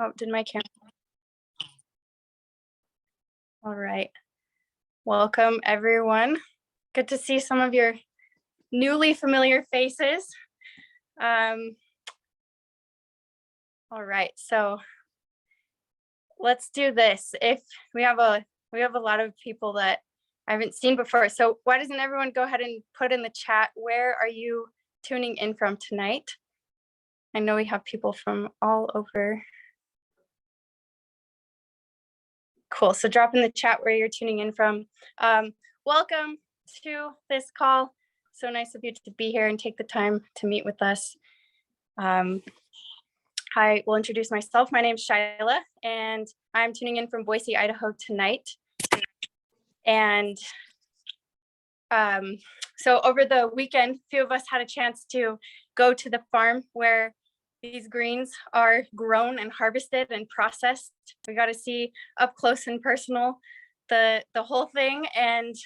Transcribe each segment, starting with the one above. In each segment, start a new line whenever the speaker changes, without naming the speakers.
Oh, did my camera? All right. Welcome, everyone. Good to see some of your newly familiar faces. All right, so let's do this. If we have a lot of people that I haven't seen before. So why doesn't everyone go ahead and put in the chat, where are you tuning in from tonight? I know we have people from all over. Cool, so drop in the chat where you're tuning in from. Welcome to this call. So nice of you to be here and take the time to meet with us. I will introduce myself. My name is Shyla, and I'm tuning in from Boise, Idaho tonight. And so over the weekend, a few of us had a chance to go to the farm where these greens are grown and harvested and processed. We got to see up close and personal the whole thing. And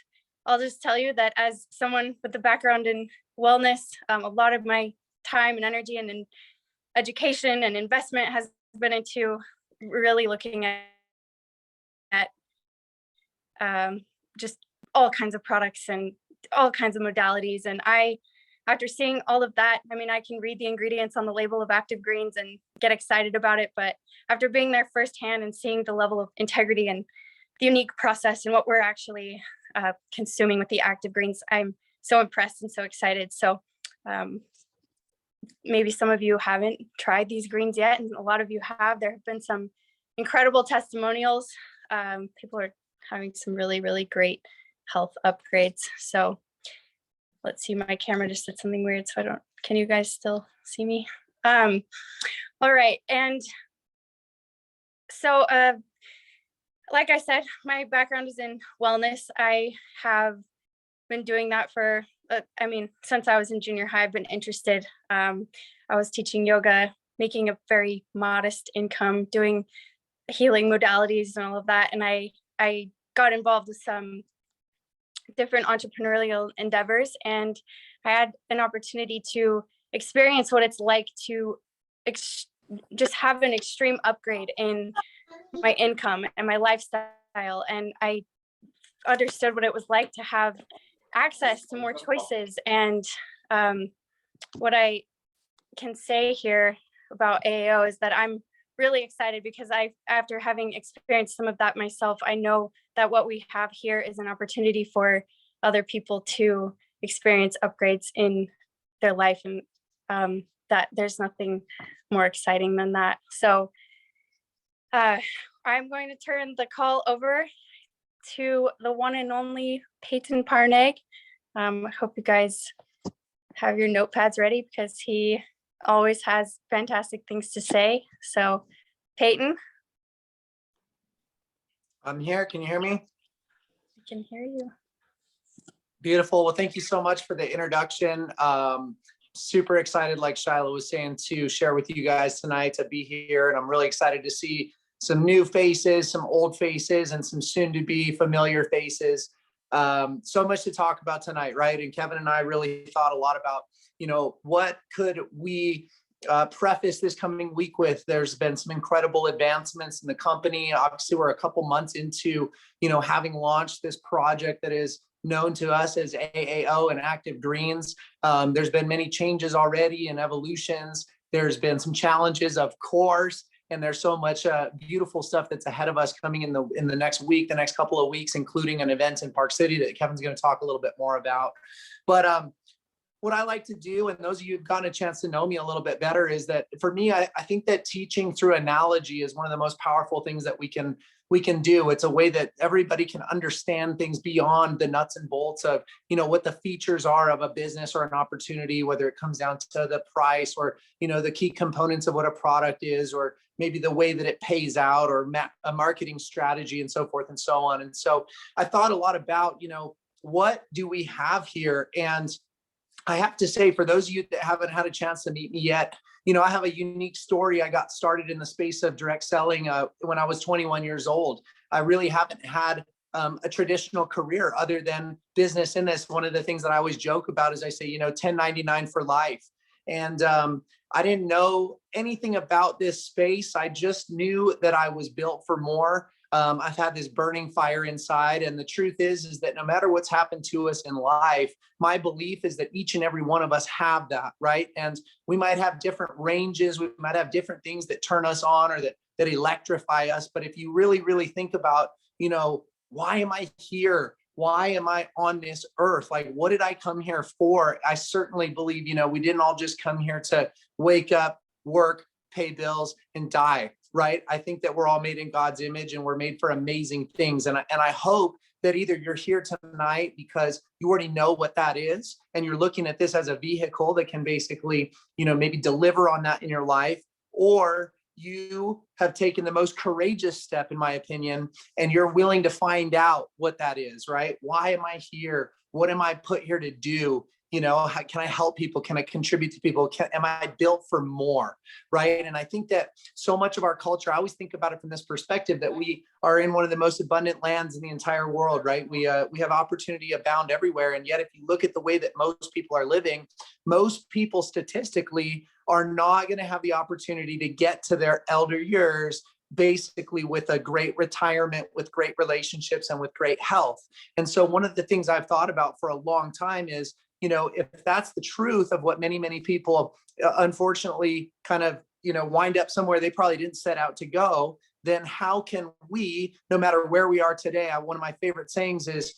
I'll just tell you that as someone with a background in wellness, a lot of my time and energy and in education and investment has been into really looking at just all kinds of products and all kinds of modalities. And after seeing all of that, I mean, I can read the ingredients on the label of Active Greens and get excited about it. But after being there firsthand and seeing the level of integrity and the unique process and what we're actually consuming with the Active Greens, I'm so impressed and so excited. So maybe some of you haven't tried these greens yet, and a lot of you have. There have been some incredible testimonials. People are having some really, really great health upgrades. So let's see, my camera just did something weird, so can you guys still see me? All right, and so like I said, my background is in wellness. I have been doing that for, since I was in junior high, I've been interested. I was teaching yoga, making a very modest income, doing healing modalities and all of that. And I got involved with some different entrepreneurial endeavors, and I had an opportunity to experience what it's like to just have an extreme upgrade in my income and my lifestyle. And I understood what it was like to have access to more choices. And what I can say here about AAO is that I'm really excited because after having experienced some of that myself, I know that what we have here is an opportunity for other people to experience upgrades in their life, and that there's nothing more exciting than that. So I'm going to turn the call over to the one and only Peyton Parneg. I hope you guys have your notepads ready because he always has fantastic things to say. So Peyton.
I'm here. Can you hear me?
I can hear you.
Beautiful. Well, thank you so much for the introduction. Super excited, like Shyla was saying, to share with you guys tonight, to be here. And I'm really excited to see some new faces, some old faces, and some soon to be familiar faces. So much to talk about tonight, right? And Kevin and I really thought a lot about, what could we preface this coming week with. There's been some incredible advancements in the company. Obviously, we're a couple months into, having launched this project that is known to us as AAO and Active Greens. There's been many changes already and evolutions. There's been some challenges, of course, and there's so much beautiful stuff that's ahead of us coming in the next week, the next couple of weeks, including an event in Park City that Kevin's going to talk a little bit more about. But what I like to do, and those of you who've gotten a chance to know me a little bit better, is that for me, I think that teaching through analogy is one of the most powerful things that we can do. It's a way that everybody can understand things beyond the nuts and bolts of, what the features are of a business or an opportunity, whether it comes down to the price or, the key components of what a product is, or maybe the way that it pays out, or a marketing strategy, and so forth and so on. And so I thought a lot about, what do we have here? And I have to say, for those of you that haven't had a chance to meet me yet, I have a unique story. I got started in the space of direct selling when I was 21 years old. I really haven't had a traditional career other than business in this. One of the things that I always joke about is I say, 1099 for life. And I didn't know anything about this space. I just knew that I was built for more. I've had this burning fire inside. And the truth is that no matter what's happened to us in life, my belief is that each and every one of us have that, right? And we might have different ranges. We might have different things that turn us on or that electrify us. But if you really, really think about, why am I here? Why am I on this earth? Like, what did I come here for? I certainly believe, we didn't all just come here to wake up, work, pay bills, and die, right? I think that we're all made in God's image and we're made for amazing things. And I hope that either you're here tonight because you already know what that is, and you're looking at this as a vehicle that can basically, maybe deliver on that in your life, or you have taken the most courageous step, in my opinion, and you're willing to find out what that is, right? Why am I here? What am I put here to do? How can I help people? Can I contribute to people? Am I built for more, right? And I think that so much of our culture, I always think about it from this perspective, that we are in one of the most abundant lands in the entire world, right? We have opportunity abound everywhere. And yet, if you look at the way that most people are living, most people statistically are not going to have the opportunity to get to their elder years basically with a great retirement, with great relationships, and with great health. And so one of the things I've thought about for a long time is, if that's the truth of what many, many people unfortunately kind of, wind up somewhere they probably didn't set out to go, then how can we, no matter where we are today, one of my favorite sayings is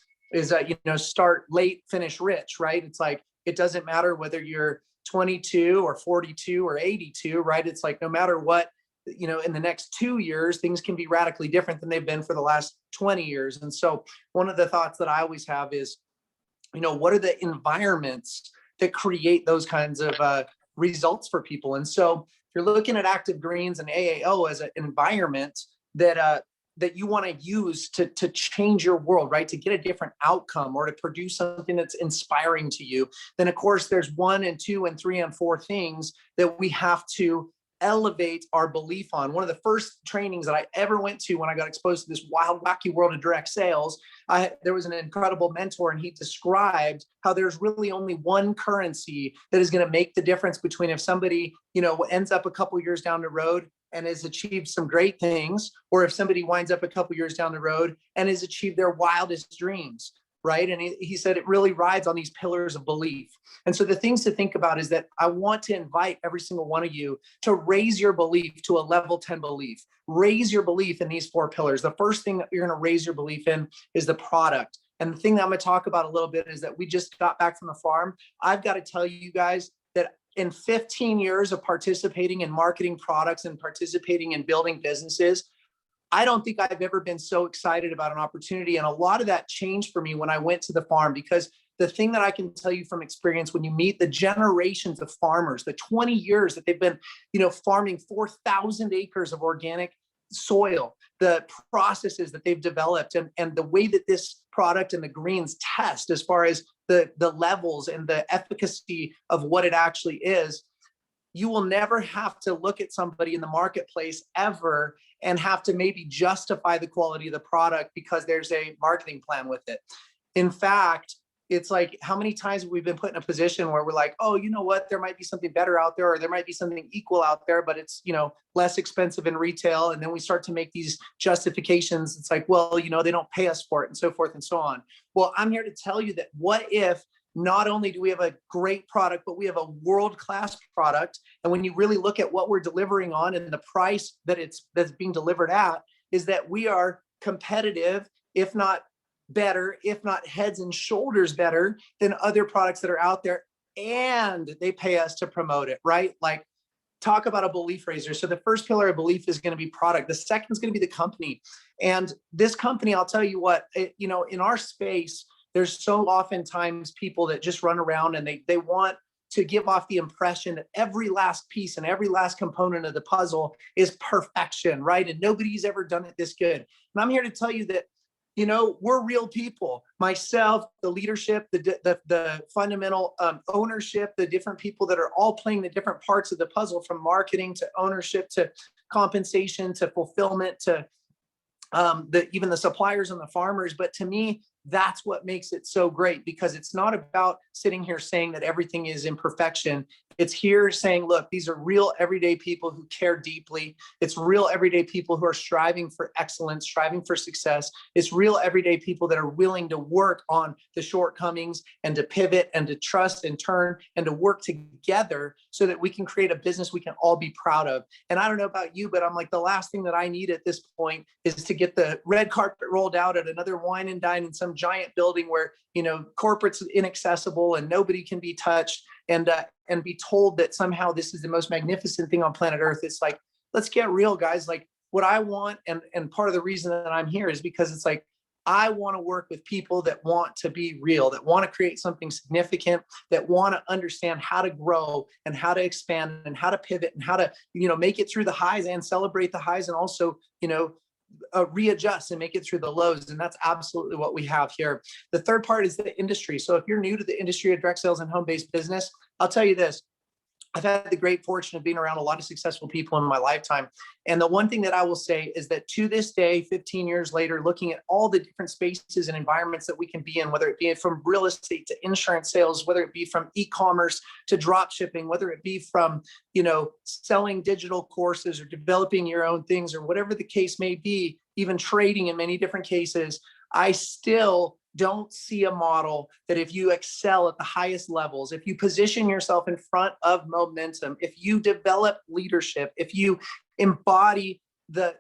start late, finish rich, right? It's like, it doesn't matter whether you're 22 or 42 or 82, right? It's like, no matter what, in the next 2 years, things can be radically different than they've been for the last 20 years. And so one of the thoughts that I always have is, what are the environments that create those kinds of results for people? And so if you're looking at Active Greens and AAO as an environment that you want to use to change your world, right? To get a different outcome or to produce something that's inspiring to you, then of course there's 1 and 2 and 3 and 4 things that we have to elevate our belief on. One of the first trainings that I ever went to when I got exposed to this wild, wacky world of direct sales, there was an incredible mentor, and he described how there's really only one currency that is going to make the difference between if somebody, ends up a couple years down the road and has achieved some great things, or if somebody winds up a couple years down the road and has achieved their wildest dreams. Right. And he said it really rides on these pillars of belief. And so the things to think about is that I want to invite every single one of you to raise your belief to a level 10 belief. Raise your belief in these 4 pillars. The first thing that you're going to raise your belief in is the product. And the thing that I'm going to talk about a little bit is that we just got back from the farm. I've got to tell you guys that in 15 years of participating in marketing products and participating in building businesses, I don't think I've ever been so excited about an opportunity. And a lot of that changed for me when I went to the farm, because the thing that I can tell you from experience, when you meet the generations of farmers, the 20 years that they've been, farming 4,000 acres of organic soil, the processes that they've developed, and the way that this product and the greens test as far as the levels and the efficacy of what it actually is, you will never have to look at somebody in the marketplace ever and have to maybe justify the quality of the product because there's a marketing plan with it. In fact, it's like, how many times have we been put in a position where we're like, oh, you know what, there might be something better out there, or there might be something equal out there, but it's, less expensive in retail. And then we start to make these justifications. It's like, well, they don't pay us for it, and so forth and so on. Well, I'm here to tell you that what if not only do we have a great product, but we have a world-class product. And when you really look at what we're delivering on and the price that's being delivered at, is that we are competitive, if not better, if not heads and shoulders better than other products that are out there. And they pay us to promote it, right? Like, talk about a belief raiser. So the first pillar of belief is going to be product. The second is going to be the company. And this company, I'll tell you what, in our space, there's so oftentimes people that just run around and they want to give off the impression that every last piece and every last component of the puzzle is perfection, right? And nobody's ever done it this good. And I'm here to tell you that, we're real people. Myself, the leadership, the fundamental ownership, the different people that are all playing the different parts of the puzzle, from marketing to ownership to compensation to fulfillment to even the suppliers and the farmers. But to me, that's what makes it so great, because it's not about sitting here saying that everything is in perfection. It's here saying, look, these are real everyday people who care deeply. It's real everyday people who are striving for excellence, striving for success. It's real everyday people that are willing to work on the shortcomings and to pivot and to trust and turn and to work together so that we can create a business we can all be proud of. And I don't know about you, but I'm like, the last thing that I need at this point is to get the red carpet rolled out at another wine and dine in some giant building where, corporate's inaccessible and nobody can be touched, and be told that somehow this is the most magnificent thing on planet Earth. It's like, let's get real, guys. Like, what I want, and part of the reason that I'm here is because it's like, I want to work with people that want to be real, that want to create something significant, that want to understand how to grow and how to expand and how to pivot and how to, make it through the highs and celebrate the highs, and also, readjust and make it through the lows. And that's absolutely what we have here. The third part is the industry. So if you're new to the industry of direct sales and home-based business, I'll tell you this. I've had the great fortune of being around a lot of successful people in my lifetime. And the one thing that I will say is that to this day, 15 years later, looking at all the different spaces and environments that we can be in, whether it be from real estate to insurance sales, whether it be from e-commerce to drop shipping, whether it be from, selling digital courses or developing your own things or whatever the case may be, even trading in many different cases, I still don't see a model that if you excel at the highest levels, if you position yourself in front of momentum, if you develop leadership, if you embody the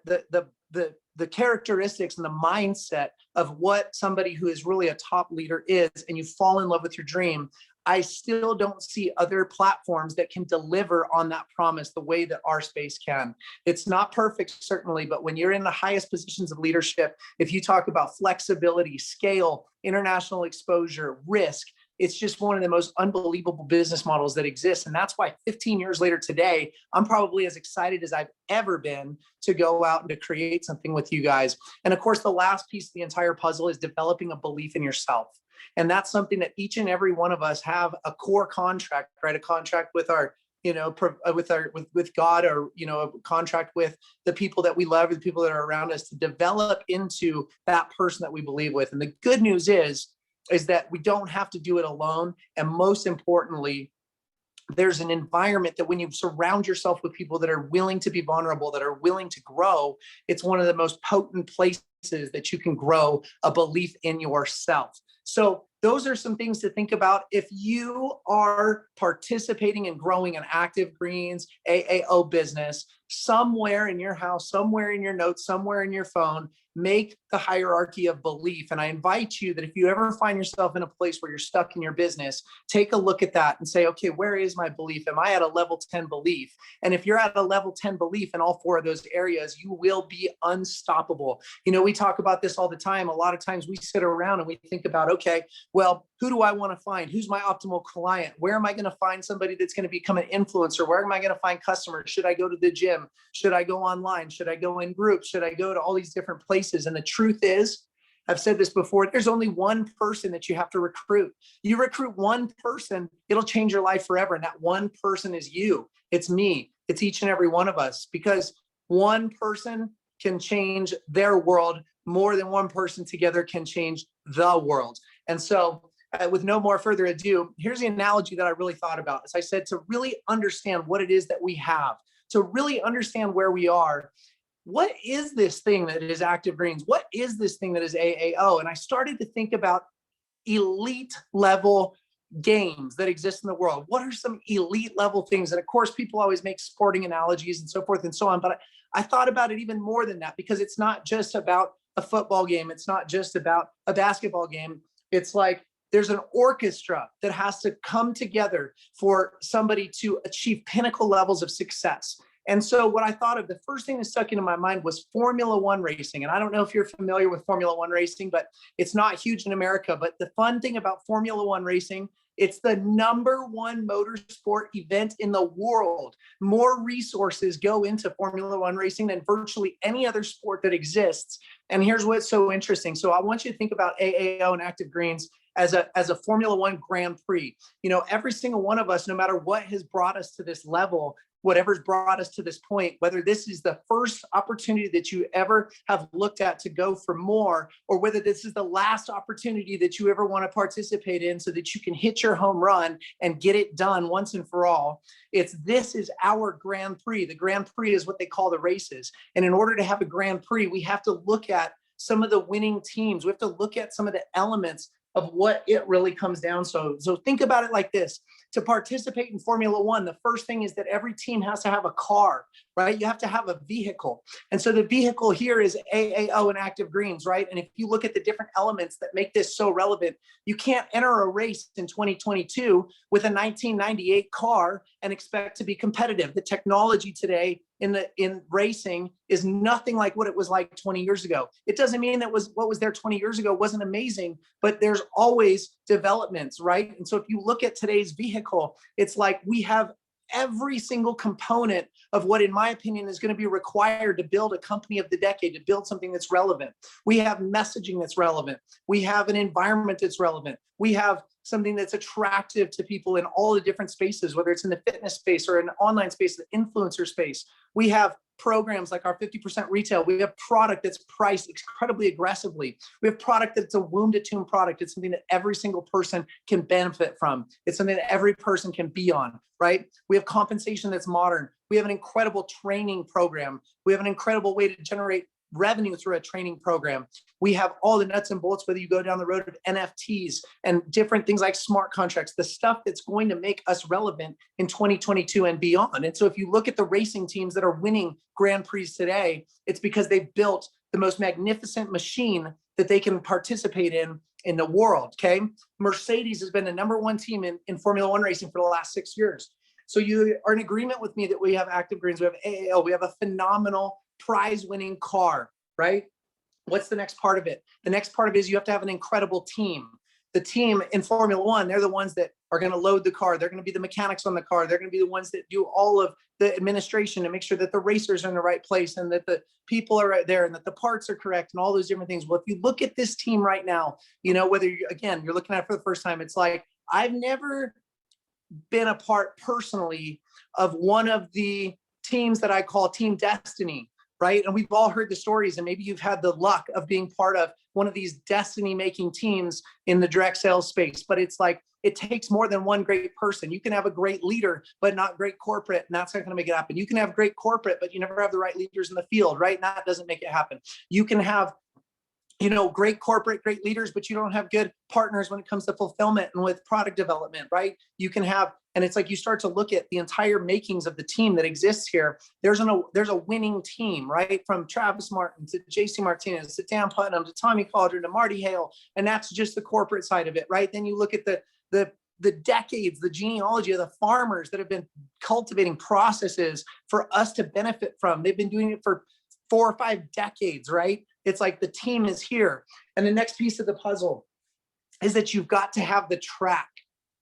characteristics and the mindset of what somebody who is really a top leader is, and you fall in love with your dream, I still don't see other platforms that can deliver on that promise the way that our space can. It's not perfect, certainly, but when you're in the highest positions of leadership, if you talk about flexibility, scale, international exposure, risk, it's just one of the most unbelievable business models that exists. And that's why 15 years later today, I'm probably as excited as I've ever been to go out and to create something with you guys. And of course, the last piece of the entire puzzle is developing a belief in yourself. And that's something that each and every one of us have a core contract, right? A contract with our, with God, or, a contract with the people that we love, the people that are around us, to develop into that person that we believe with. And the good news is that we don't have to do it alone. And most importantly, there's an environment that when you surround yourself with people that are willing to be vulnerable, that are willing to grow, it's one of the most potent places that you can grow a belief in yourself. So those are some things to think about. If you are participating in growing an Active Greens AAO business, somewhere in your house, somewhere in your notes, somewhere in your phone, make the hierarchy of belief. And I invite you that if you ever find yourself in a place where you're stuck in your business, take a look at that and say, okay, where is my belief? Am I at a level 10 belief? And if you're at a level 10 belief in all four of those areas, you will be unstoppable. We talk about this all the time. A lot of times we sit around and we think about, okay, well, who do I want to find? Who's my optimal client? Where am I going to find somebody that's going to become an influencer? Where am I going to find customers? Should I go to the gym? Should I go online? Should I go in groups? Should I go to all these different places? And the truth is, I've said this before, there's only one person that you have to recruit. You recruit one person, it'll change your life forever. And that one person is you. It's me. It's each and every one of us, because one person can change their world more than one person together can change the world. And so with no more further ado, here's the analogy that I really thought about. As I said, to really understand what it is that we have, to really understand where we are, what is this thing that is Active Greens? What is this thing that is AAO? And I started to think about elite level games that exist in the world. What are some elite level things? And of course, people always make sporting analogies and so forth and so on. But I thought about it even more than that, because it's not just about a football game. It's not just about a basketball game. It's like there's an orchestra that has to come together for somebody to achieve pinnacle levels of success. And so what I thought of, the first thing that stuck into my mind was Formula One racing. And I don't know if you're familiar with Formula One racing, but it's not huge in America. But the fun thing about Formula One racing, it's the #1 motorsport event in the world. More resources go into Formula One racing than virtually any other sport that exists. And here's what's so interesting. So I want you to think about AAO and Active Greens as a Formula One Grand Prix. Every single one of us, no matter what has brought us to this level, whatever's brought us to this point, whether this is the first opportunity that you ever have looked at to go for more, or whether this is the last opportunity that you ever want to participate in so that you can hit your home run and get it done once and for all. This is our Grand Prix. The Grand Prix is what they call the races. And in order to have a Grand Prix, we have to look at some of the winning teams. We have to look at some of the elements of what it really comes down. So think about it like this. To participate in Formula One, the first thing is that every team has to have a car, right? You have to have a vehicle. And so the vehicle here is AAO and active greens, right? And if you look at the different elements that make this so relevant, you can't enter a race in 2022 with a 1998 car and expect to be competitive. The technology today in racing is nothing like what it was like 20 years ago. It doesn't mean that what was there 20 years ago wasn't amazing, but there's always developments, right? And so if you look at today's vehicle, it's like we have every single component of what, in my opinion, is going to be required to build a company of the decade, to build something that's relevant. We have messaging that's relevant. We have an environment that's relevant. We have something that's attractive to people in all the different spaces, whether it's in the fitness space or an online space, the influencer space. We have programs like our 50% retail. We have product that's priced incredibly aggressively. We have product that's a womb to tomb product. It's something that every single person can benefit from. It's something that every person can be on, right? We have compensation that's modern. We have an incredible training program. We have an incredible way to generate revenue through a training program. We have all the nuts and bolts, whether you go down the road of NFTs and different things like smart contracts, the stuff that's going to make us relevant in 2022 and beyond. And so if you look at the racing teams that are winning Grand Prix today, it's because they've built the most magnificent machine that they can participate in the world, okay? Mercedes has been the number one team in Formula One racing for the last 6 years. So you are in agreement with me that we have active greens, we have AAO, we have a phenomenal prize-winning car, right? What's the next part of it? The next part of it is you have to have an incredible team. The team in Formula One, they're the ones that are going to load the car. They're going to be the mechanics on the car. They're going to be the ones that do all of the administration to make sure that the racers are in the right place and that the people are right there and that the parts are correct and all those different things. Well, if you look at this team right now, whether you're looking at it for the first time, it's like, I've never been a part personally of one of the teams that I call Team Destiny. Right. And we've all heard the stories, and maybe you've had the luck of being part of one of these destiny making teams in the direct sales space. But it's like, it takes more than one great person. You can have a great leader, but not great corporate, and that's not going to make it happen. You can have great corporate, but you never have the right leaders in the field, right? And that doesn't make it happen. You can have great corporate, great leaders, but you don't have good partners when it comes to fulfillment and with product development, right? You can have, and it's like you start to look at the entire makings of the team that exists here. There's a winning team, right? From Travis Martin to JC Martinez to Dan Putnam to Tommy Calder to Marty Hale, and that's just the corporate side of it, right? Then you look at the decades, the genealogy of the farmers that have been cultivating processes for us to benefit from. They've been doing it for 4 or 5 decades, right? It's like the team is here. And the next piece of the puzzle is that you've got to have the track.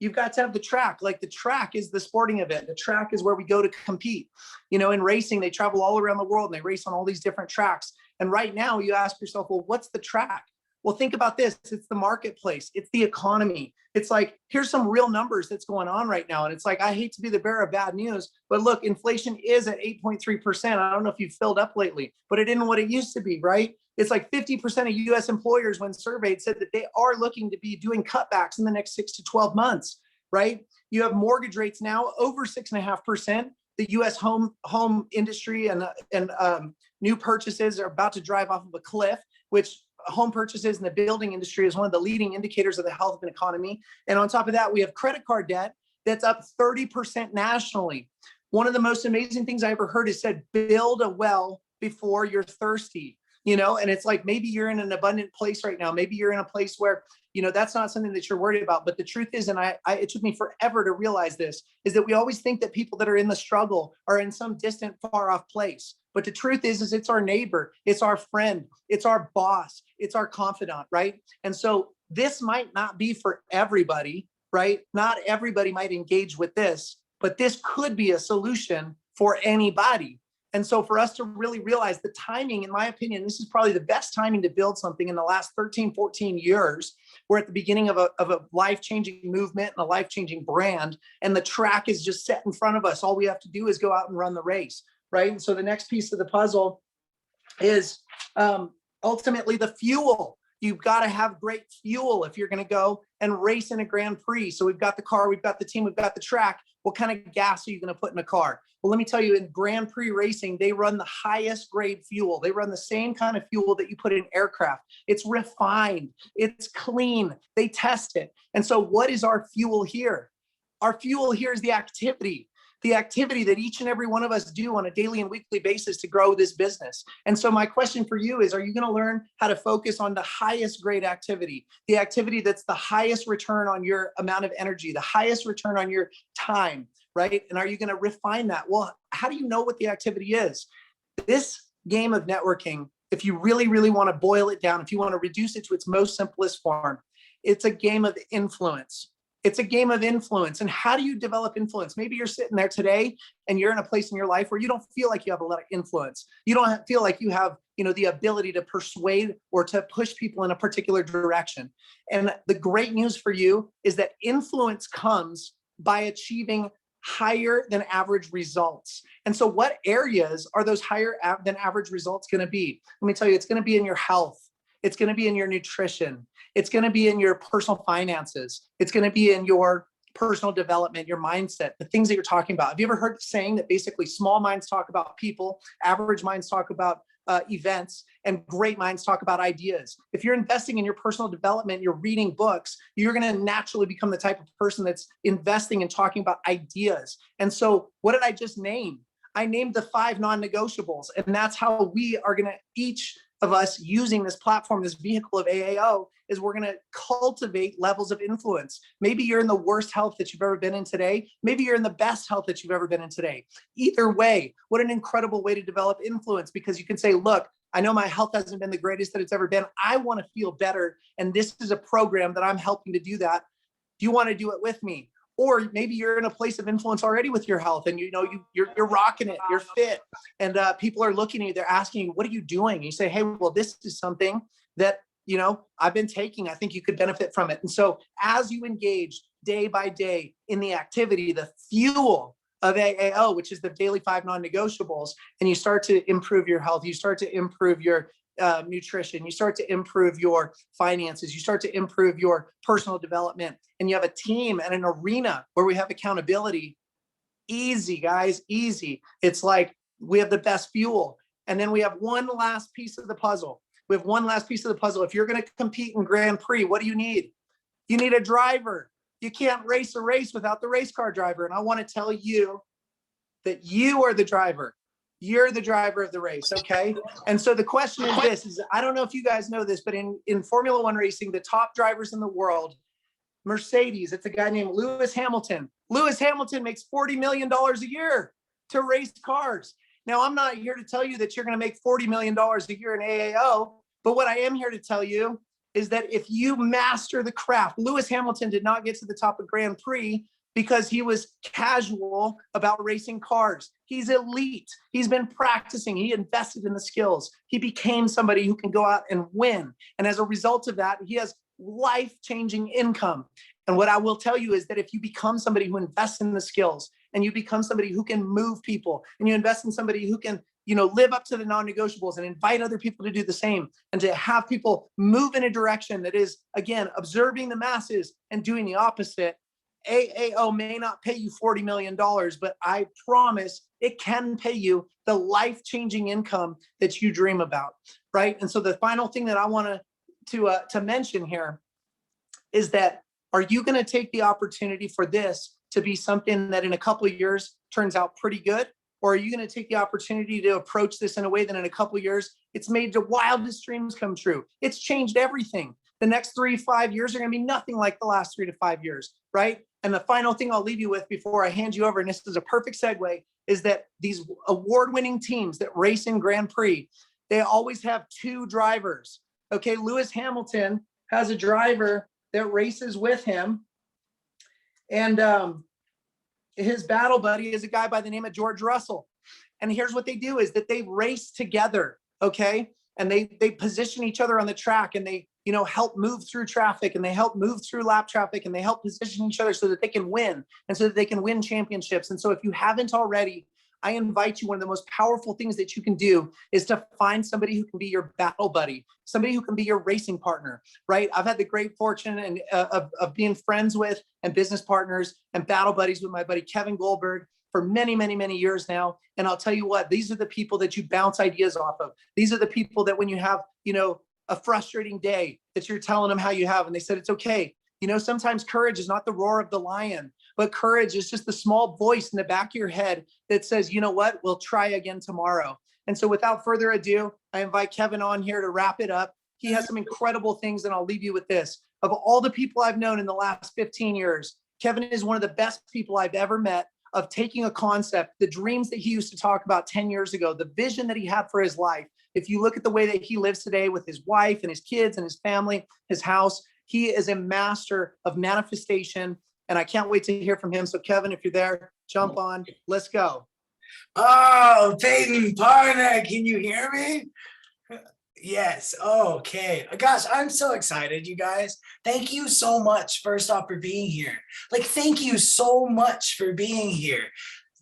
You've got to have the track. Like, the track is the sporting event. The track is where we go to compete. In racing, they travel all around the world and they race on all these different tracks. And right now you ask yourself, well, what's the track? Well, think about this. It's the marketplace. It's the economy. It's like, here's some real numbers that's going on right now. And it's like, I hate to be the bearer of bad news, but look, inflation is at 8.3%. I don't know if you've filled up lately, but it isn't what it used to be, right? It's like 50% of US employers, when surveyed, said that they are looking to be doing cutbacks in the next 6 to 12 months, right? You have mortgage rates now over 6.5%. The US home industry and new purchases are about to drive off of a cliff, which home purchases in the building industry is one of the leading indicators of the health of an economy. And on top of that, we have credit card debt that's up 30% nationally. One of the most amazing things I ever heard is said, build a well before you're thirsty. And it's like, maybe you're in an abundant place right now. Maybe you're in a place where, that's not something that you're worried about. But the truth is, and it took me forever to realize this, is that we always think that people that are in the struggle are in some distant, far off place. But the truth is it's our neighbor, it's our friend, it's our boss, it's our confidant, right? And so this might not be for everybody, right? Not everybody might engage with this, but this could be a solution for anybody. And so for us to really realize the timing, in my opinion, this is probably the best timing to build something in the last 13, 14 years. We're at the beginning of a life-changing movement and a life-changing brand, and the track is just set in front of us. All we have to do is go out and run the race, right? And so the next piece of the puzzle is ultimately the fuel. You've got to have great fuel if you're going to go and race in a Grand Prix. So we've got the car, we've got the team, we've got the track. What kind of gas are you going to put in a car? Well, let me tell you, in Grand Prix racing, they run the highest grade fuel. They run the same kind of fuel that you put in aircraft. It's refined, it's clean, they test it. And so what is our fuel here? Our fuel here is the activity that each and every one of us do on a daily and weekly basis to grow this business. And so my question for you is, are you going to learn how to focus on the highest grade activity, the activity that's the highest return on your amount of energy, the highest return on your time, right? And are you going to refine that? Well, how do you know what the activity is? This game of networking, if you really, really want to boil it down, if you want to reduce it to its most simplest form, it's a game of influence. It's a game of influence. And how do you develop influence? Maybe you're sitting there today and you're in a place in your life where you don't feel like you have a lot of influence. You don't feel like you have, the ability to persuade or to push people in a particular direction. And the great news for you is that influence comes by achieving higher than average results. And so what areas are those higher than average results going to be? Let me tell you, it's going to be in your health. It's going to be in your nutrition. It's going to be in your personal finances. It's going to be in your personal development, your mindset, the things that you're talking about. Have you ever heard the saying that basically small minds talk about people, average minds talk about events, and great minds talk about ideas? If you're investing in your personal development, you're reading books, you're going to naturally become the type of person that's investing and talking about ideas. And so what did I just name? I named the 5 non-negotiables, and that's how we are going to, each of us using this platform, this vehicle of AAO, is we're going to cultivate levels of influence. Maybe you're in the worst health that you've ever been in today. Maybe you're in the best health that you've ever been in today. Either way, what an incredible way to develop influence, because you can say, look, I know my health hasn't been the greatest that it's ever been. I want to feel better. And this is a program that I'm helping to do that. Do you want to do it with me? Or maybe you're in a place of influence already with your health, and you're rocking it, you're fit, and people are looking at you, they're asking you, what are you doing? And you say, hey, well, this is something that I've been taking. I think you could benefit from it. And so as you engage day by day in the activity, the fuel of AAO, which is the daily 5 non-negotiables, and you start to improve your health, you start to improve your nutrition, you start to improve your finances, you start to improve your personal development, and you have a team and an arena where we have accountability. Easy, guys, easy. It's like we have the best fuel. And then we have one last piece of the puzzle. If you're going to compete in Grand Prix, what do you need? You need a driver. You can't race a race without the race car driver. And I want to tell you that you are the driver. You're the driver of the race, okay? And so the question is this, I don't know if you guys know this, but in Formula One racing, the top drivers in the world, Mercedes, it's a guy named Lewis Hamilton. Lewis Hamilton makes $40 million a year to race cars. Now, I'm not here to tell you that you're going to make $40 million a year in AAO, but what I am here to tell you is that if you master the craft, Lewis Hamilton did not get to the top of Grand Prix because he was casual about racing cars. He's elite. He's been practicing. He invested in the skills. He became somebody who can go out and win. And as a result of that, he has life-changing income. And what I will tell you is that if you become somebody who invests in the skills, and you become somebody who can move people, and you invest in somebody who can, live up to the non-negotiables and invite other people to do the same, and to have people move in a direction that is, again, observing the masses and doing the opposite, AAO may not pay you $40 million, but I promise it can pay you the life-changing income that you dream about, right? And so the final thing that I want to mention here is that, are you going to take the opportunity for this to be something that in a couple of years turns out pretty good? Or are you going to take the opportunity to approach this in a way that in a couple of years, it's made your wildest dreams come true? It's changed everything. The next 3-5 years are going to be nothing like the last 3 to 5 years, right? And the final thing I'll leave you with before I hand you over, and this is a perfect segue, is that these award-winning teams that race in Grand Prix, they always have 2 drivers. Okay, Lewis Hamilton has a driver that races with him, and his battle buddy is a guy by the name of George Russell. And here's what they do is that they race together, okay? And they position each other on the track, and they, you know, help move through traffic, and they help move through lap traffic, and they help position each other so that they can win, and so that they can win championships. And so if you haven't already, I invite you, one of the most powerful things that you can do is to find somebody who can be your battle buddy, somebody who can be your racing partner, right? I've had the great fortune and of being friends with and business partners and battle buddies with my buddy Kevin Goldberg for many, many, many years now. And I'll tell you what, these are the people that you bounce ideas off of. These are the people that when you have, you know, a frustrating day, that you're telling them how you have, and they said, it's okay. You know, sometimes courage is not the roar of the lion, but courage is just the small voice in the back of your head that says, you know what, we'll try again tomorrow. And so without further ado, I invite Kevin on here to wrap it up. He has some incredible things, and I'll leave you with this. Of all the people I've known in the last 15 years, Kevin is one of the best people I've ever met, of taking a concept, the dreams that he used to talk about 10 years ago, the vision that he had for his life. If you look at the way that he lives today with his wife and his kids and his family, his house, he is a master of manifestation, and I can't wait to hear from him. So Kevin, if you're there, jump on, let's go.
Oh, Peyton, partner, can you hear me? Yes. Okay. Gosh, I'm so excited, you guys. Thank you so much, first off, for being here. Like, thank you so much for being here.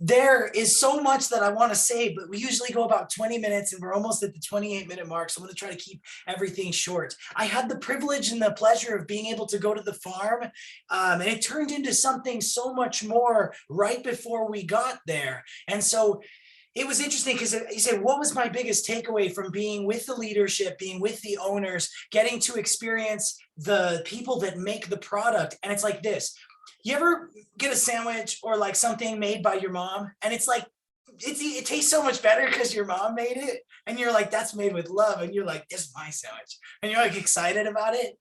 There is so much that I want to say, but we usually go about 20 minutes and we're almost at the 28-minute mark. So I'm going to try to keep everything short. I had the privilege and the pleasure of being able to go to the farm, and it turned into something so much more right before we got there. And so it was interesting because he said, what was my biggest takeaway from being with the leadership, being with the owners, getting to experience the people that make the product? And it's like this. You ever get a sandwich or like something made by your mom, and it's like, it tastes so much better because your mom made it, and you're like, that's made with love, and you're like, this is my sandwich, and you're like excited about it.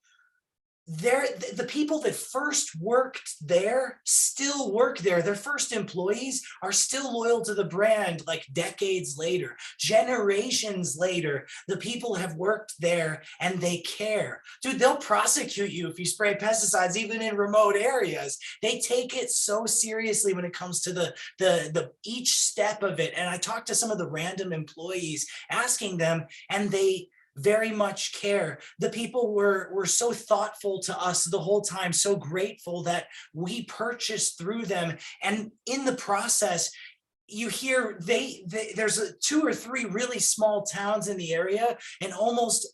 The people that first worked there still work there. Their first employees are still loyal to the brand, like decades later, generations later. The people have worked there and they care. Dude, they'll prosecute you if you spray pesticides, even in remote areas. They take it so seriously when it comes to the each step of it. And I talked to some of the random employees, asking them, and they very much care. The people were so thoughtful to us the whole time, so grateful that we purchased through them. And in the process, you hear there's 2 or 3 really small towns in the area, and almost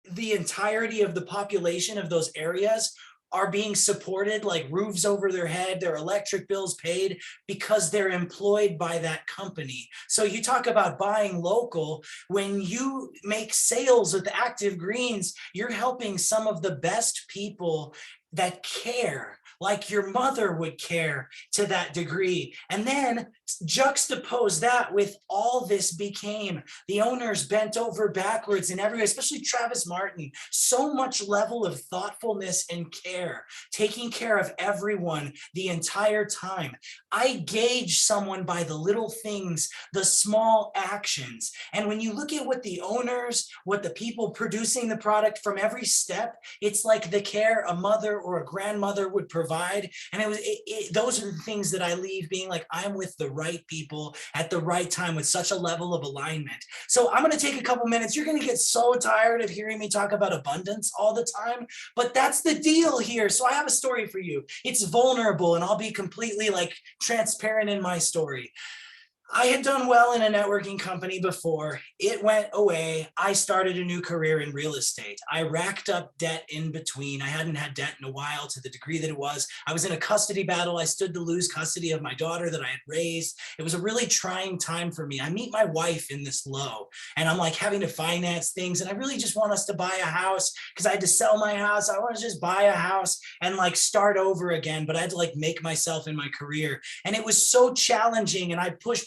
the entirety of the population of those areas are being supported, like roofs over their head, their electric bills paid, because they're employed by that company. So you talk about buying local. When you make sales with Active Greens, you're helping some of the best people that care, like your mother would care to that degree. And then juxtapose that with all this became. The owners bent over backwards in every way, especially Travis Martin, so much level of thoughtfulness and care, taking care of everyone the entire time. I gauge someone by the little things, the small actions. And when you look at what the owners, what the people producing the product, from every step, it's like the care a mother or a grandmother would provide. And those are the things that I leave being like, I'm with the right people at the right time with such a level of alignment. So I'm going to take a couple minutes. You're going to get so tired of hearing me talk about abundance all the time, but that's the deal here. So I have a story for you. It's vulnerable, and I'll be completely like transparent in my story. I had done well in a networking company before. It went away. I started a new career in real estate. I racked up debt in between. I hadn't had debt in a while to the degree that it was. I was in a custody battle. I stood to lose custody of my daughter that I had raised. It was a really trying time for me. I meet my wife in this low, and I'm like having to finance things. And I really just want us to buy a house because I had to sell my house. I want to just buy a house and like start over again. But I had to like make myself in my career. And it was so challenging. And I push.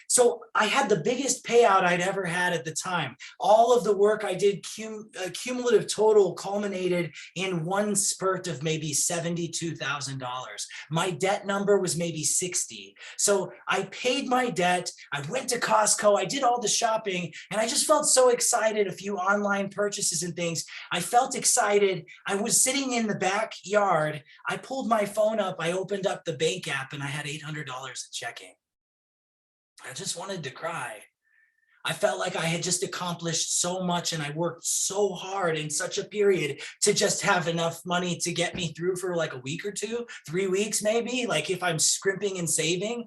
So I had the biggest payout I'd ever had at the time. All of the work I did, cumulative total, culminated in one spurt of maybe $72,000. My debt number was maybe 60. So I paid my debt. I went to Costco. I did all the shopping, and I just felt so excited. A few online purchases and things. I felt excited. I was sitting in the backyard. I pulled my phone up. I opened up the bank app, and I had $800 in checking. I just wanted to cry. I felt like I had just accomplished so much and I worked so hard in such a period to just have enough money to get me through for like a week or two, 3 weeks maybe, like if I'm scrimping and saving.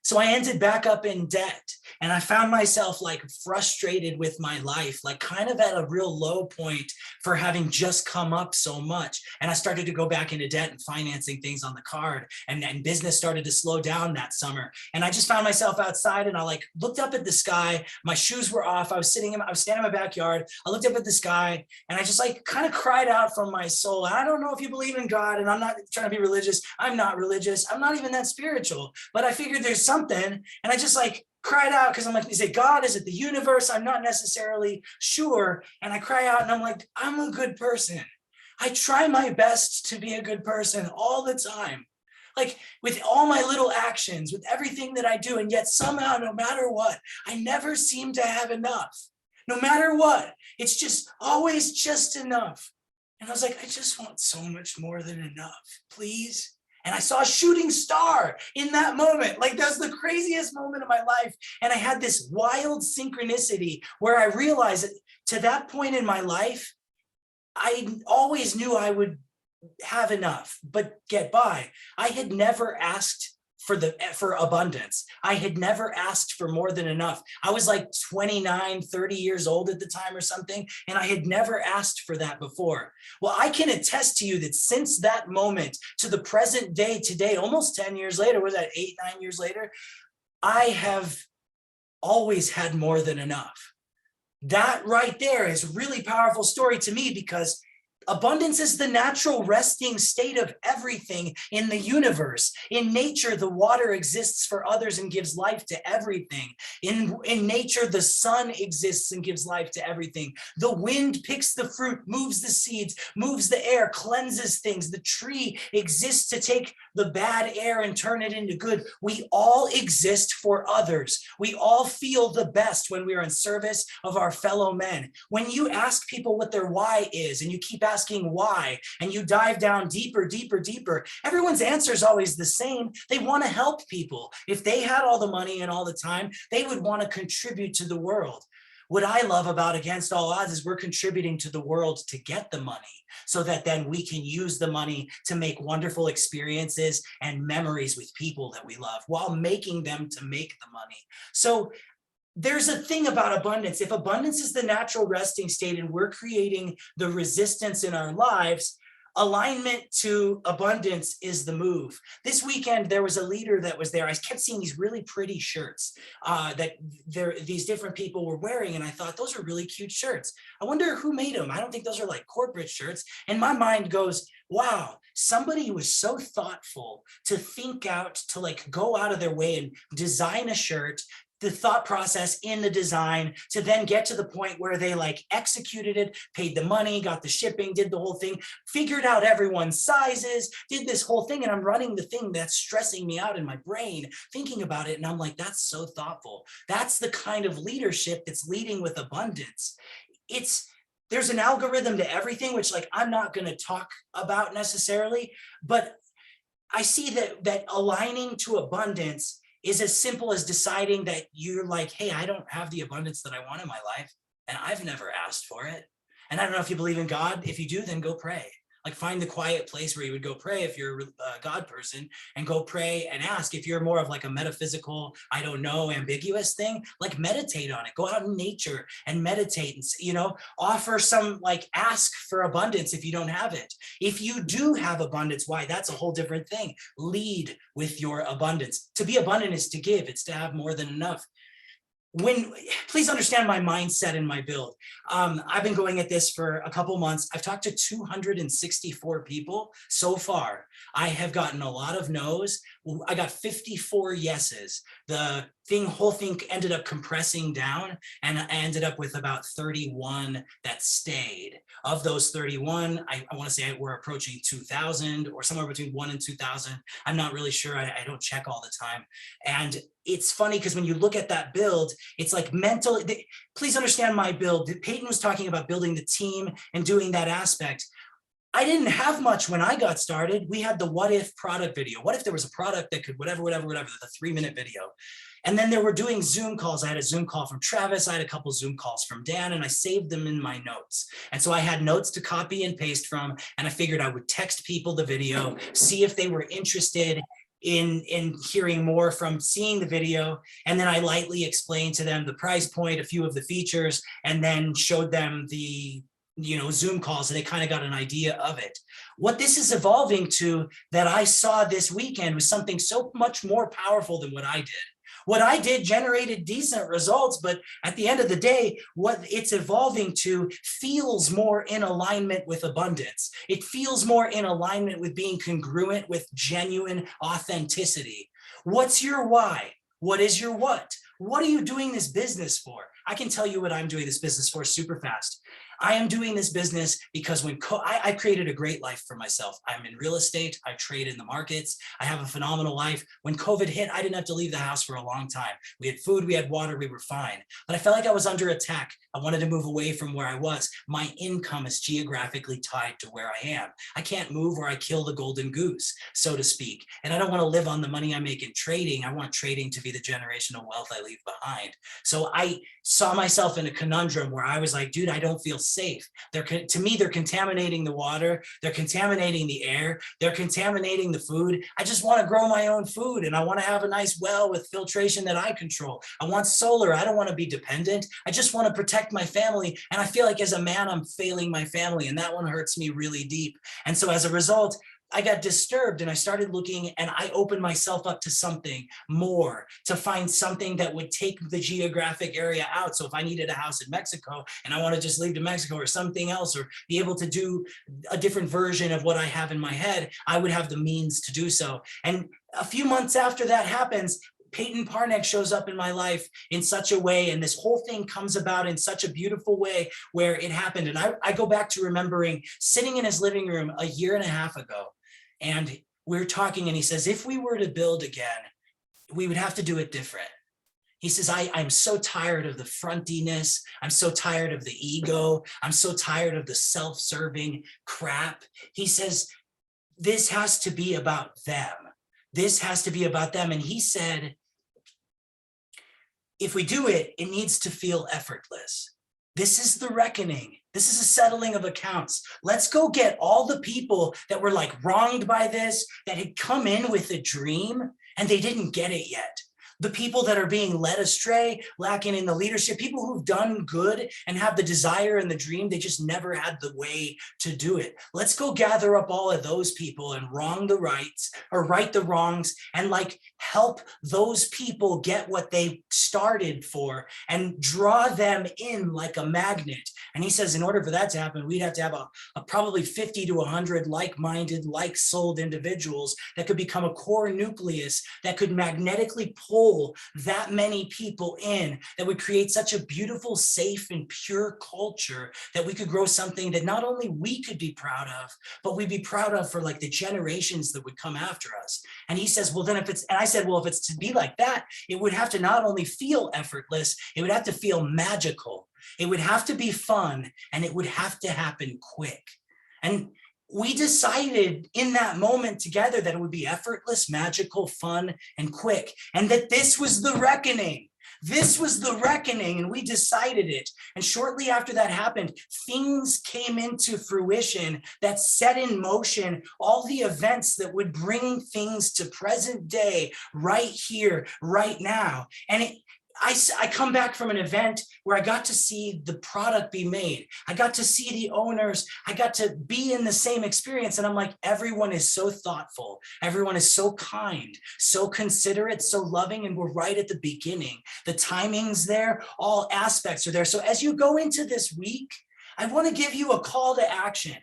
So I ended back up in debt and I found myself like frustrated with my life, like kind of at a real low point for having just come up so much. And I started to go back into debt and financing things on the card, and business started to slow down that summer. And I just found myself outside and I like looked up at the sky. My shoes were off. I was standing in my backyard. I looked up at the sky and I just like kind of cried out from my soul. And I don't know if you believe in God, and I'm not trying to be religious. I'm not religious. I'm not even that spiritual, but I figured there's something. And I just like cried out because I'm like, is it God? Is it the universe? I'm not necessarily sure. And I cry out and I'm like, I'm a good person. I try my best to be a good person all the time. Like with all my little actions, with everything that I do. And yet somehow, no matter what, I never seem to have enough. No matter what, it's just always just enough. And I was like, I just want so much more than enough, please. And I saw a shooting star in that moment. Like that's the craziest moment of my life. And I had this wild synchronicity where I realized that to that point in my life, I always knew I would have enough, but get by. I had never asked for abundance. I had never asked for more than enough. I was like 29, 30 years old at the time or something, and I had never asked for that before. Well, I can attest to you that since that moment to the present day today, almost 10 years later, was that 8, 9 years later, I have always had more than enough. That right there is a really powerful story to me because abundance is the natural resting state of everything in the universe. In nature, the water exists for others and gives life to everything. In nature, the sun exists and gives life to everything. The wind picks the fruit, moves the seeds, moves the air, cleanses things. The tree exists to take the bad air and turn it into good. We all exist for others. We all feel the best when we are in service of our fellow men. When you ask people what their why is and you keep asking why, and you dive down deeper, deeper, deeper, everyone's answer is always the same. They want to help people. If they had all the money and all the time, they would want to contribute to the world. What I love about Against All Odds is we're contributing to the world to get the money so that then we can use the money to make wonderful experiences and memories with people that we love while making them to make the money. So there's a thing about abundance. If abundance is the natural resting state and we're creating the resistance in our lives, alignment to abundance is the move. This weekend, there was a leader that was there. I kept seeing these really pretty shirts that these different people were wearing. And I thought, those are really cute shirts. I wonder who made them. I don't think those are like corporate shirts. And my mind goes, wow, somebody was so thoughtful to think out, to like go out of their way and design a shirt, the thought process in the design to then get to the point where they like executed it, paid the money, got the shipping, did the whole thing, figured out everyone's sizes, did this whole thing. And I'm running the thing that's stressing me out in my brain, thinking about it. And I'm like, that's so thoughtful. That's the kind of leadership that's leading with abundance. There's an algorithm to everything, which like, I'm not going to talk about necessarily, but I see that aligning to abundance is as simple as deciding that you're like, hey, I don't have the abundance that I want in my life, and I've never asked for it. And I don't know if you believe in God. If you do, then go pray. Like find the quiet place where you would go pray if you're a God person, and go pray and ask. If you're more of like a metaphysical, I don't know, ambiguous thing, like meditate on it. Go out in nature and meditate and, offer some, like ask for abundance if you don't have it. If you do have abundance, why? That's a whole different thing. Lead with your abundance. To be abundant is to give. It's to have more than enough. Please understand my mindset and my build. I've been going at this for a couple months. I've talked to 264 people so far. I have gotten a lot of no's. I got 54 yeses. The whole thing ended up compressing down, and I ended up with about 31 that stayed. Of those 31, I want to say we're approaching 2,000 or somewhere between 1 and 2,000. I'm not really sure. I don't check all the time. And it's funny because when you look at that build, it's like mental. Please understand my build. Peyton was talking about building the team and doing that aspect. I didn't have much when I got started. We had the what if product video. What if there was a product that could whatever, the 3-minute video. And then they were doing Zoom calls. I had a Zoom call from Travis. I had a couple Zoom calls from Dan, and I saved them in my notes. And so I had notes to copy and paste from, and I figured I would text people the video, see if they were interested in hearing more from seeing the video. And then I lightly explained to them the price point, a few of the features, and then showed them the Zoom calls, and they kind of got an idea of it. What this is evolving to that I saw this weekend was something so much more powerful than what I did. What I did generated decent results, but at the end of the day, what it's evolving to feels more in alignment with abundance. It feels more in alignment with being congruent with genuine authenticity. What's your why? What is your what? What are you doing this business for? I can tell you what I'm doing this business for super fast. I am doing this business because I created a great life for myself. I'm in real estate. I trade in the markets. I have a phenomenal life. When COVID hit, I didn't have to leave the house for a long time. We had food, we had water, we were fine. But I felt like I was under attack. I wanted to move away from where I was. My income is geographically tied to where I am. I can't move or I kill the golden goose, so to speak. And I don't want to live on the money I make in trading. I want trading to be the generational wealth I leave behind. So I saw myself in a conundrum where I was like, dude, I don't feel safe. To me, they're contaminating the water. They're contaminating the air. They're contaminating the food. I just want to grow my own food, and I want to have a nice well with filtration that I control. I want solar. I don't want to be dependent. I just want to protect my family. And I feel like as a man, I'm failing my family, and that one hurts me really deep. And so as a result, I got disturbed, and I started looking, and I opened myself up to something more, to find something that would take the geographic area out. So if I needed a house in Mexico and I want to just leave to Mexico or something else, or be able to do a different version of what I have in my head, I would have the means to do so. And a few months after that happens, Peyton Parnek shows up in my life in such a way, and this whole thing comes about in such a beautiful way where it happened. And I go back to remembering sitting in his living room a year and a half ago, and we're talking, and he says, if we were to build again, we would have to do it different. He says, I'm so tired of the frontiness. I'm so tired of the ego. I'm so tired of the self-serving crap. He says, this has to be about them. This has to be about them. And he said, if we do it, it needs to feel effortless. This is the reckoning. This is a settling of accounts. Let's go get all the people that were like wronged by this, that had come in with a dream and they didn't get it yet. The people that are being led astray, lacking in the leadership, people who've done good and have the desire and the dream, they just never had the way to do it. Let's go gather up all of those people and wrong the rights or right the wrongs, and like help those people get what they started for and draw them in like a magnet. And he says, in order for that to happen, we'd have to have a probably 50 to 100 like-minded, like-souled individuals that could become a core nucleus that could magnetically pull that many people in, that would create such a beautiful, safe, and pure culture that we could grow something that not only we could be proud of, but we'd be proud of for like the generations that would come after us. And he says, well, then if it's, and I said, well, if it's to be like that, it would have to not only feel effortless, it would have to feel magical. It would have to be fun, and it would have to happen quick. And we decided in that moment together that it would be effortless, magical, fun, and quick, and that this was the reckoning. This was the reckoning, and we decided it. And shortly after that happened, things came into fruition that set in motion all the events that would bring things to present day, right here, right now. And I come back from an event where I got to see the product be made. I got to see the owners. I got to be in the same experience. And I'm like, everyone is so thoughtful. Everyone is so kind, so considerate, so loving. And we're right at the beginning. The timing's there. All aspects are there. So as you go into this week, I want to give you a call to action.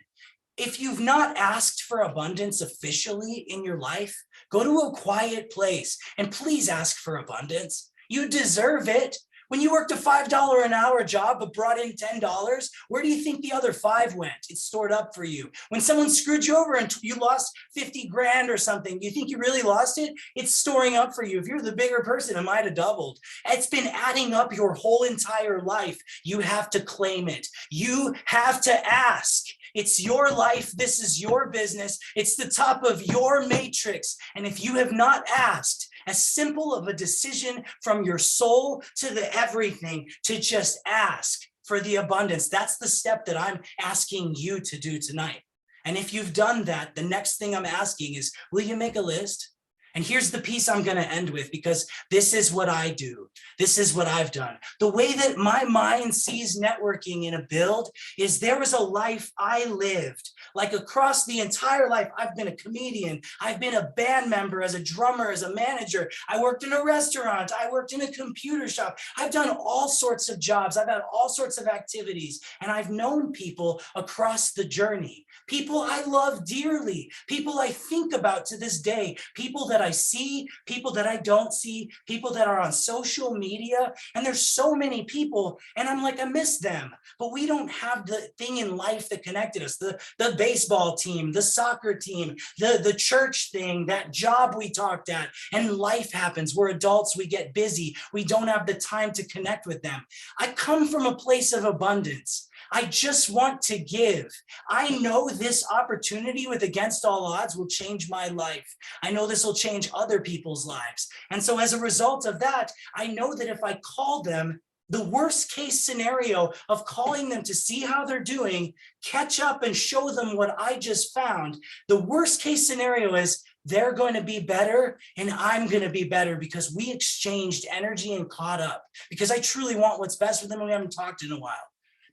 If you've not asked for abundance officially in your life, go to a quiet place and please ask for abundance. You deserve it. When you worked a $5 an hour job but brought in $10, where do you think the other 5 went? It's stored up for you. When someone screwed you over and you lost 50 grand or something, do you think you really lost it? It's storing up for you. If you're the bigger person, it might have doubled. It's been adding up your whole entire life. You have to claim it. You have to ask. It's your life. This is your business. It's the top of your matrix. And if you have not asked, as simple of a decision from your soul to the everything, to just ask for the abundance. That's the step that I'm asking you to do tonight. And if you've done that, the next thing I'm asking is, will you make a list? And here's the piece I'm going to end with, because this is what I do. This is what I've done. The way that my mind sees networking in a build is there was a life I lived. Like across the entire life, I've been a comedian. I've been a band member, as a drummer, as a manager. I worked in a restaurant. I worked in a computer shop. I've done all sorts of jobs. I've had all sorts of activities. And I've known people across the journey. People I love dearly. People I think about to this day. People that I see, people that I don't see, people that are on social media. And there's so many people, and I'm like, I miss them. But we don't have the thing in life that connected us. The baseball team, the soccer team, the church thing, that job we talked at, and life happens. We're adults, we get busy. We don't have the time to connect with them. I come from a place of abundance. I just want to give. I know this opportunity with Against All Odds will change my life. I know this will change other people's lives. And so as a result of that, I know that if I call them, the worst case scenario of calling them to see how they're doing, catch up and show them what I just found, the worst case scenario is they're going to be better and I'm going to be better because we exchanged energy and caught up, because I truly want what's best for them and we haven't talked in a while.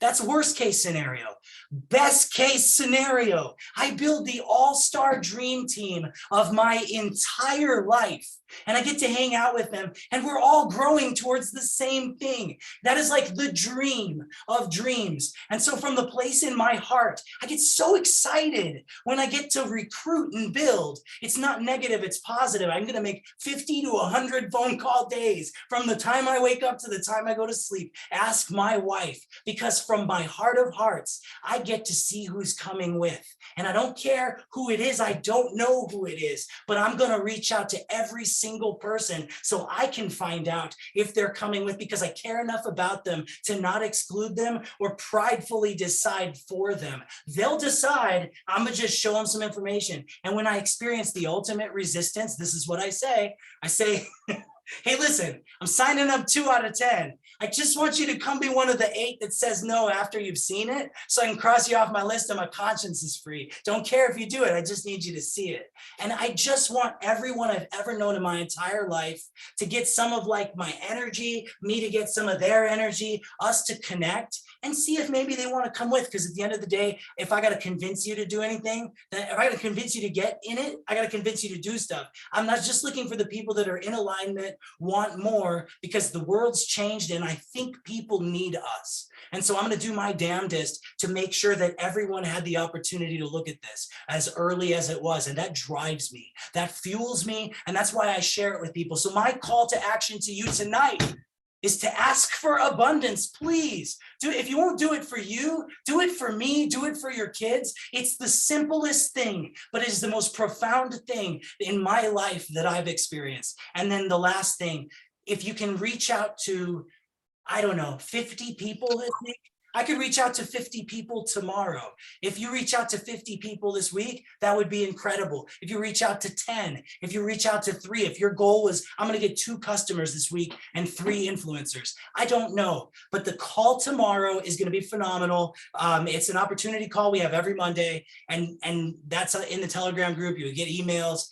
That's worst case scenario. Best case scenario, I build the all-star dream team of my entire life. And I get to hang out with them, and we're all growing towards the same thing. That is like the dream of dreams. And so from the place in my heart, I get so excited when I get to recruit and build. It's not negative, it's positive. I'm going to make 50 to 100 phone call days from the time I wake up to the time I go to sleep. Ask my wife, because from my heart of hearts, I get to see who's coming with. And I don't care who it is. I don't know who it is, but I'm going to reach out to every single person so I can find out if they're coming with, because I care enough about them to not exclude them or pridefully decide for them. They'll decide. I'm going to just show them some information. And when I experience the ultimate resistance, this is what I say. I say, hey, listen, I'm signing up 2 out of 10. I just want you to come be one of the 8 that says no after you've seen it, so I can cross you off my list and my conscience is free. Don't care if you do it. I just need you to see it. And I just want everyone I've ever known in my entire life to get some of like my energy, me to get some of their energy, us to connect and see if maybe they want to come with. Because at the end of the day, if I got to convince you to do anything, then if I got to convince you to get in it, I got to convince you to do stuff. I'm not just looking for the people that are in alignment, want more, because the world's changed and I think people need us. And so I'm going to do my damnedest to make sure that everyone had the opportunity to look at this as early as it was. And that drives me, that fuels me. And that's why I share it with people. So my call to action to you tonight is to ask for abundance. Please do it. If you won't do it for you, do it for me, do it for your kids. It's the simplest thing, but it is the most profound thing in my life that I've experienced. And then the last thing, if you can reach out to, I don't know, 50 people this week. I could reach out to 50 people tomorrow. If you reach out to 50 people this week, that would be incredible. If you reach out to 10, if you reach out to 3, if your goal was, I'm going to get 2 customers this week and 3 influencers, I don't know. But the call tomorrow is going to be phenomenal. It's an opportunity call we have every Monday. And that's in the Telegram group. You would get emails.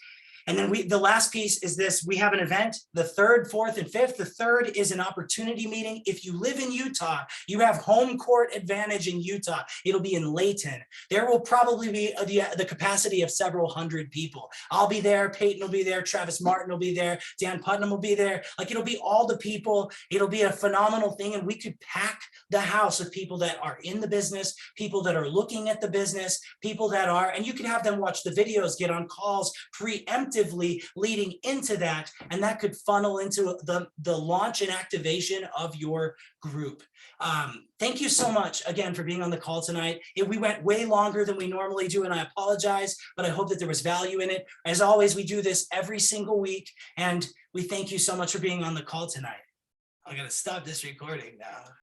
And then the last piece is this. We have an event, the 3rd, 4th, and 5th. The 3rd is an opportunity meeting. If you live in Utah, you have home court advantage in Utah. It'll be in Layton. There will probably be the capacity of several hundred people. I'll be there. Peyton will be there. Travis Martin will be there. Dan Putnam will be there. Like, it'll be all the people. It'll be a phenomenal thing. And we could pack the house with people that are in the business, people that are looking at the business, people that are, and you can have them watch the videos, get on calls preemptively leading into that, and that could funnel into the launch and activation of your group. Thank you so much again for being on the call tonight. We went way longer than we normally do, and I apologize, but I hope that there was value in it. As always, we do this every single week, and we thank you so much for being on the call tonight. I gotta stop this recording now.